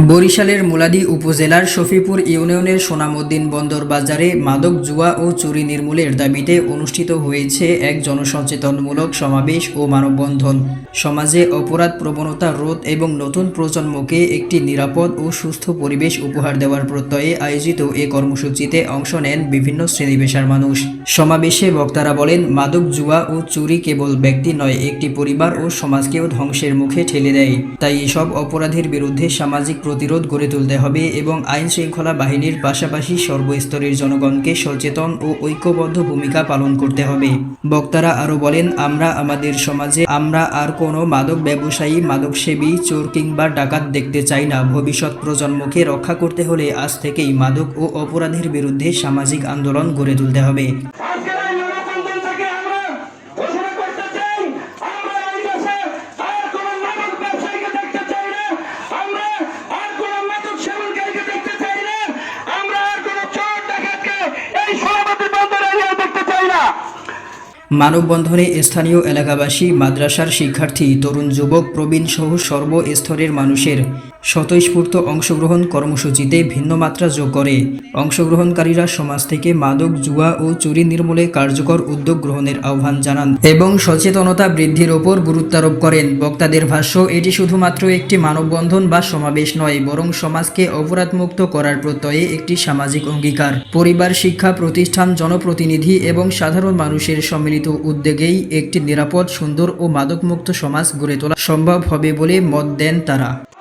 বরিশালের মুলাদী উপজেলার শফিপুর ইউনিয়নের সোনামুদ্দিন বন্দর বাজারে মাদক জুয়া ও চুরি নির্মূলের দাবিতে অনুষ্ঠিত হয়েছে এক জনসচেতনমূলক সমাবেশ ও মানববন্ধন। সমাজে অপরাধ প্রবণতা রোধ এবং নতুন প্রজন্মকে একটি নিরাপদ ও সুস্থ পরিবেশ উপহার দেওয়ার প্রত্যয়ে আয়োজিত এ কর্মসূচিতে অংশ নেন বিভিন্ন শ্রেণী-পেশার মানুষ। সমাবেশে বক্তারা বলেন, মাদক জুয়া ও চুরি কেবল ব্যক্তি নয়, একটি পরিবার ও সমাজকেও ধ্বংসের মুখে ঠেলে দেয়। তাই এসব অপরাধের বিরুদ্ধে সামাজিক প্রতিরোধ গড়ে তুলতে হবে এবং আইন শৃঙ্খলা বাহিনীর পাশাপাশি সর্বস্তরের জনগণকে সচেতন ও ঐক্যবদ্ধ ভূমিকা পালন করতে হবে। বক্তারা আরও বলেন, আমরা আমাদের সমাজে আর কোনো মাদক ব্যবসায়ী, মাদকসেবী, চোর কিংবা ডাকাত দেখতে চাই না। ভবিষ্যৎ প্রজন্মকে রক্ষা করতে হলে আজ থেকেই মাদক ও অপরাধের বিরুদ্ধে সামাজিক আন্দোলন গড়ে তুলতে হবে। মানববন্ধনে স্থানীয় এলাকাবাসী, মাদ্রাসার শিক্ষার্থী, তরুণ যুবক, প্রবীণ সহ সর্বস্তরের মানুষের স্বতঃস্ফূর্ত অংশগ্রহণ কর্মসূচিতে ভিন্ন মাত্রা যোগ করে। অংশগ্রহণকারীরা সমাজ থেকে মাদক জুয়া ও চুরি নির্মূলে কার্যকর উদ্যোগ গ্রহণের আহ্বান জানান এবং সচেতনতা বৃদ্ধির ওপর গুরুত্বারোপ করেন। বক্তাদের ভাষ্য, এটি শুধুমাত্র একটি মানববন্ধন বা সমাবেশ নয়, বরং সমাজকে অপরাধমুক্ত করার প্রত্যয়ে একটি সামাজিক অঙ্গীকার। পরিবার, শিক্ষা প্রতিষ্ঠান, জনপ্রতিনিধি এবং সাধারণ মানুষের সম্মিলিত উদ্যোগেই একটি নিরাপদ, সুন্দর ও মাদকমুক্ত সমাজ গড়ে তোলা সম্ভব হবে বলে মত দেন তারা।